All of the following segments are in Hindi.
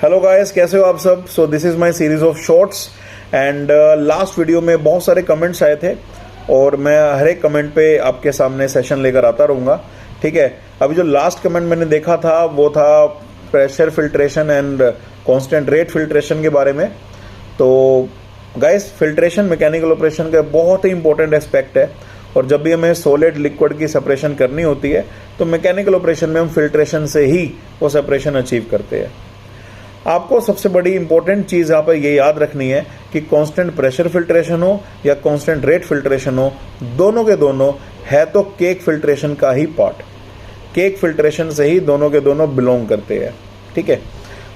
हेलो गाइस, कैसे हो आप सब। So this is my series of shorts and last video में बहुत सारे कमेंट्स आए थे और मैं हर एक कमेंट पे आपके सामने सेशन लेकर आता रहूँगा। ठीक है, अभी जो लास्ट कमेंट मैंने देखा था वो था pressure filtration and constant rate filtration के बारे में। तो गाइस, फिल्ट्रेशन मैकेनिकल ऑपरेशन का बहुत ही इंपॉर्टेंट एस्पेक्ट है और जब भी हमें सॉलिड लिक्विड की सेपरेशन करनी होती है तो मैकेनिकल ऑपरेशन में हम फिल्ट्रेशन से ही वो सेपरेशन अचीव करते हैं। आपको सबसे बड़ी इंपॉर्टेंट चीज़ यहाँ पर ये याद रखनी है कि कांस्टेंट प्रेशर फिल्ट्रेशन हो या कांस्टेंट रेट फिल्ट्रेशन हो, दोनों के दोनों है तो केक फिल्ट्रेशन का ही पार्ट। केक फिल्ट्रेशन से ही दोनों के दोनों बिलोंग करते हैं। ठीक है,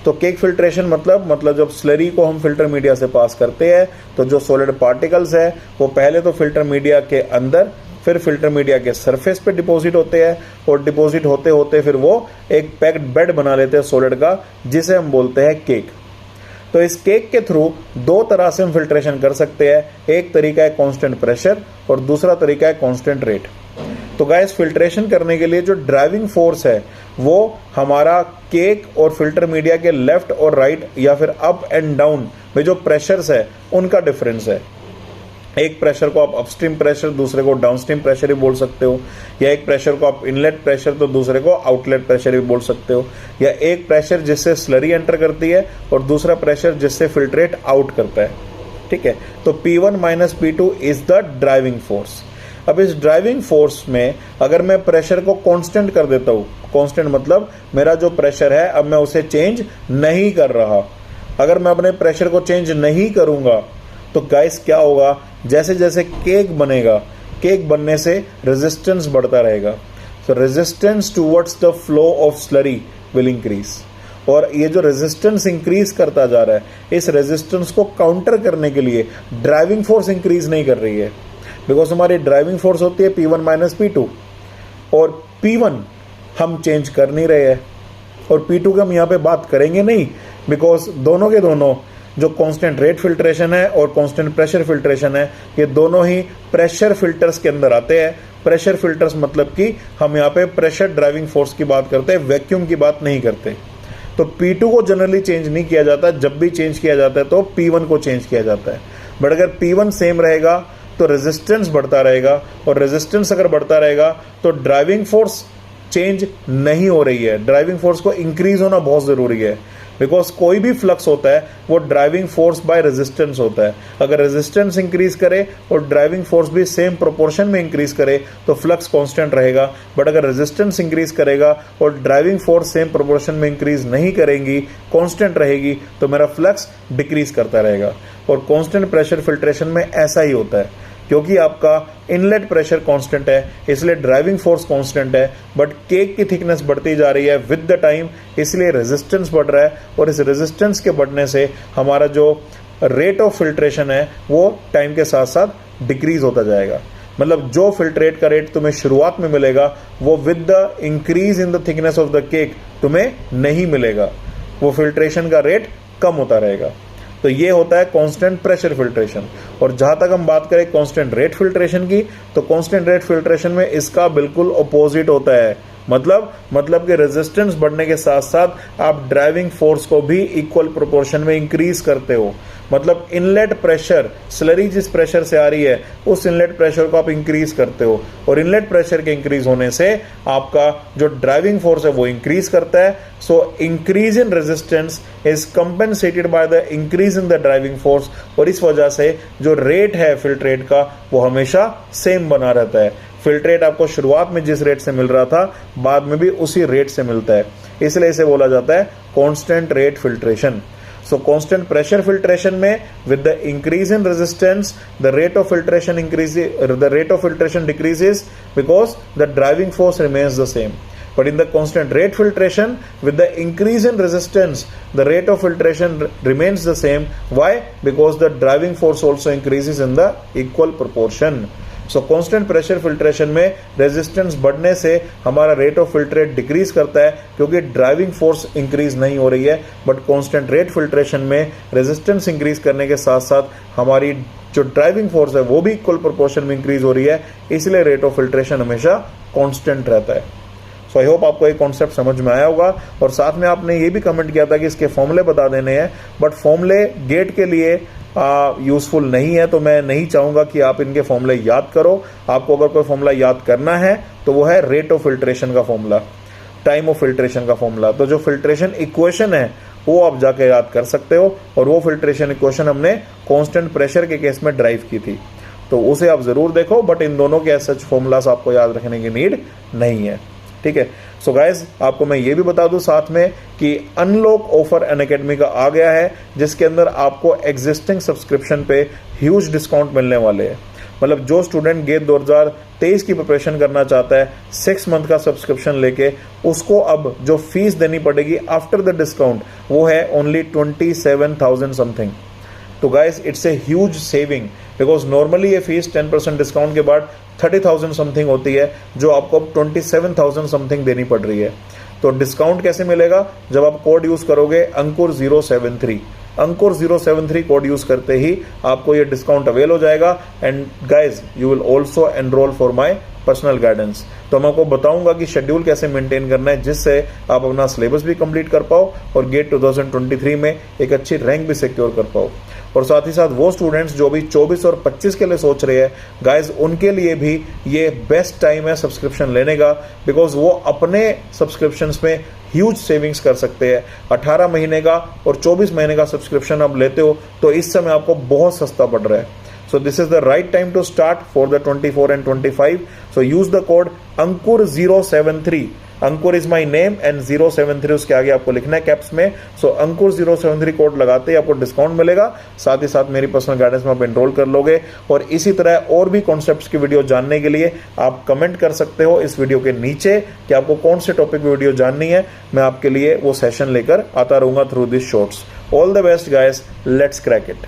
तो केक फिल्ट्रेशन मतलब जब स्लरी को हम फिल्टर मीडिया से पास करते हैं तो जो सॉलिड पार्टिकल्स है वो पहले तो फिल्टर मीडिया के अंदर, फिर फिल्टर मीडिया के सरफेस पे डिपॉजिट होते हैं और डिपॉजिट होते होते फिर वो एक पैक्ड बेड बना लेते हैं सॉलिड का, जिसे हम बोलते हैं केक। तो इस केक के थ्रू दो तरह से हम फिल्ट्रेशन कर सकते हैं। एक तरीका है कांस्टेंट प्रेशर और दूसरा तरीका है कांस्टेंट रेट। तो गाइस, फिल्ट्रेशन करने के लिए जो ड्राइविंग फोर्स है वो हमारा केक और फिल्टर मीडिया के लेफ्ट और राइट या फिर अप एंड डाउन में जो प्रेशर्स है उनका डिफरेंस है। एक प्रेशर को आप अपस्ट्रीम प्रेशर, दूसरे को डाउनस्ट्रीम प्रेशर भी बोल सकते हो, या एक प्रेशर को आप इनलेट प्रेशर तो दूसरे को आउटलेट प्रेशर भी बोल सकते हो, या एक प्रेशर जिससे स्लरी एंटर करती है और दूसरा प्रेशर जिससे फिल्ट्रेट आउट करता है। ठीक है, तो P1 minus P2 is the driving force. अब इस ड्राइविंग फोर्स में अगर मैं प्रेशर को कांस्टेंट कर देता हूँ, कांस्टेंट मतलब मेरा जो प्रेशर है अब मैं उसे चेंज नहीं कर रहा। अगर मैं अपने प्रेशर को चेंज नहीं करूंगा तो गाइस क्या होगा, जैसे जैसे केक बनेगा, केक बनने से रेजिस्टेंस बढ़ता रहेगा। तो resistance towards the flow of slurry will increase. और ये जो रेजिस्टेंस इंक्रीज करता जा रहा है, इस रेजिस्टेंस को काउंटर करने के लिए ड्राइविंग फोर्स इंक्रीज नहीं कर रही है, बिकॉज हमारी ड्राइविंग फोर्स होती है P1 माइनस P2 और P1 हम चेंज कर नहीं रहे हैं और P2 की हम यहाँ पे बात करेंगे नहीं, बिकॉज दोनों के दोनों जो कांस्टेंट रेट फिल्ट्रेशन है और कांस्टेंट प्रेशर फिल्ट्रेशन है, ये दोनों ही प्रेशर फिल्टर्स के अंदर आते हैं। प्रेशर फिल्टर्स मतलब कि हम यहाँ पे प्रेशर ड्राइविंग फोर्स की बात करते हैं, वैक्यूम की बात नहीं करते। तो P2 को जनरली चेंज नहीं किया जाता, जब भी चेंज किया जाता है तो P1 को चेंज किया जाता है। बट अगर P1 सेम रहेगा तो रेजिस्टेंस बढ़ता रहेगा और रेजिस्टेंस अगर बढ़ता रहेगा तो ड्राइविंग फोर्स चेंज नहीं हो रही है। ड्राइविंग फोर्स को इंक्रीज होना बहुत ज़रूरी है, बिकॉज कोई भी फ्लक्स होता है वो ड्राइविंग फोर्स बाय रेजिस्टेंस होता है। अगर रेजिस्टेंस इंक्रीज करे और ड्राइविंग फोर्स भी सेम प्रोपोर्शन में इंक्रीज करे तो फ्लक्स कांस्टेंट रहेगा। बट अगर रेजिस्टेंस इंक्रीज करेगा और ड्राइविंग फोर्स सेम प्रोपोर्शन में इंक्रीज नहीं करेंगी, कांस्टेंट रहेगी, तो मेरा फ्लक्स डिक्रीज करता रहेगा। और कांस्टेंट प्रेशर फिल्ट्रेशन में ऐसा ही होता है, क्योंकि आपका इनलेट प्रेशर कांस्टेंट है इसलिए ड्राइविंग फोर्स कांस्टेंट है, बट केक की थिकनेस बढ़ती जा रही है विद द टाइम, इसलिए रेजिस्टेंस बढ़ रहा है और इस रेजिस्टेंस के बढ़ने से हमारा जो रेट ऑफ फिल्ट्रेशन है वो टाइम के साथ साथ डिक्रीज होता जाएगा। मतलब जो फिल्ट्रेट का रेट तुम्हें शुरुआत में मिलेगा वो with the increase in the thickness of the cake तुम्हें नहीं मिलेगा, वो फिल्ट्रेशन का रेट कम होता रहेगा। तो ये होता है कांस्टेंट प्रेशर फिल्ट्रेशन। और जहां तक हम बात करें कांस्टेंट रेट फिल्ट्रेशन की, तो कांस्टेंट रेट फिल्ट्रेशन में इसका बिल्कुल अपोजिट होता है। मतलब कि रेजिस्टेंस बढ़ने के साथ साथ आप ड्राइविंग फोर्स को भी इक्वल प्रोपोर्शन में इंक्रीज करते हो। मतलब इनलेट प्रेशर, स्लरी जिस प्रेशर से आ रही है उस इनलेट प्रेशर को आप इंक्रीज करते हो और इनलेट प्रेशर के इंक्रीज होने से आपका जो ड्राइविंग फोर्स है वो इंक्रीज करता है। So increase in resistance is compensated by the increase in the driving force, और इस वजह से जो रेट है फिल्ट्रेट का वो हमेशा सेम बना रहता है। फिल्ट्रेट आपको शुरुआत में जिस रेट से मिल रहा था बाद में भी उसी रेट से मिलता है, इसलिए इसे बोला जाता है constant rate filtration. So constant pressure filtration में with the increase in resistance the rate of filtration decreases because the driving force remains the same. But in the constant rate filtration with the increase in resistance the rate of filtration remains the same. Why? Because the driving force also increases in the equal proportion. So constant pressure filtration में रेजिस्टेंस बढ़ने से हमारा रेट ऑफ फिल्ट्रेट डिक्रीज करता है क्योंकि ड्राइविंग फोर्स इंक्रीज नहीं हो रही है। बट कांस्टेंट रेट फिल्ट्रेशन में रेजिस्टेंस इंक्रीज करने के साथ साथ हमारी जो ड्राइविंग फोर्स है वो भी इक्वल प्रोपोर्शन में इंक्रीज हो रही है, इसलिए रेट ऑफ फिल्ट्रेशन हमेशा कांस्टेंट रहता है। सो आई होप आपको एक कॉन्सेप्ट समझ में आया होगा। और साथ में आपने ये भी कमेंट किया था कि इसके फॉर्मूले बता देने हैं, बट फॉर्मूले गेट के लिए यूजफुल नहीं है, तो मैं नहीं चाहूँगा कि आप इनके फॉर्मूले याद करो। आपको अगर कोई फॉर्मूला याद करना है तो वो है रेट ऑफ फिल्ट्रेशन का फॉर्मूला, टाइम ऑफ फिल्ट्रेशन का फॉर्मूला। तो जो फिल्ट्रेशन इक्वेशन है वो आप जाके याद कर सकते हो, और वो फिल्ट्रेशन इक्वेशन हमने कांस्टेंट प्रेशर के केस में ड्राइव की थी, तो उसे आप जरूर देखो। बट इन दोनों के सच फॉर्मूलास आपको याद रखने की नीड नहीं है, ठीक है। सो गाइज, आपको मैं ये भी बता दूं साथ में कि अनलॉक ऑफर अनअकैडमी का आ गया है, जिसके अंदर आपको एग्जिस्टिंग सब्सक्रिप्शन पे ह्यूज डिस्काउंट मिलने वाले हैं। मतलब जो स्टूडेंट गेट 2023 की प्रिपरेशन करना चाहता है 6 मंथ का सब्सक्रिप्शन लेके, उसको अब जो फीस देनी पड़ेगी आफ्टर द डिस्काउंट वो है ओनली 27,000 समथिंग। तो guys, it's a huge saving, because normally ये फीस 10% डिस्काउंट के बाद 30,000 समथिंग होती है, जो आपको अब 27,000 समथिंग देनी पड़ रही है। तो डिस्काउंट कैसे मिलेगा? जब आप कोड यूज करोगे अंकुर 073, अंकुर 073 कोड यूज करते ही आपको ये डिस्काउंट अवेल हो जाएगा। And guys, you will also enrol for my personal guidance. तो मैं आपको बताऊंगा कि शेड्यूल कैसे मेंटेन करना है, जिससे आप अपना सिलेबस भी कंप्लीट कर पाओ और गेट 2023 में एक अच्छी रैंक भी सिक्योर कर पाओ। और साथ ही साथ वो स्टूडेंट्स जो भी 24 और 25 के लिए सोच रहे हैं गाइज, उनके लिए भी ये बेस्ट टाइम है सब्सक्रिप्शन लेने का, बिकॉज वो अपने सब्सक्रिप्शंस में ह्यूज सेविंग्स कर सकते हैं। 18 महीने का और 24 महीने का सब्सक्रिप्शन आप लेते हो तो इस समय आपको बहुत सस्ता पड़ रहा है। So this is the right time to start for the 24 and 25. So use the code ANKUR073. Ankur is my name and 073 उसके आगे आपको लिखना है कैप्स में। सो अंकुर 073 कोड लगाते ही आपको डिस्काउंट मिलेगा, साथ ही साथ मेरी पर्सनल गाइडेंस में आप एनरोल कर लोगे। और इसी तरह और भी कॉन्सेप्ट्स की वीडियो जानने के लिए आप कमेंट कर सकते हो इस वीडियो के नीचे कि आपको कौन से टॉपिक की वीडियो जाननी है। मैं आपके लिए वो सेशन लेकर आता रहूंगा through this shorts. All the best guys, let's crack it.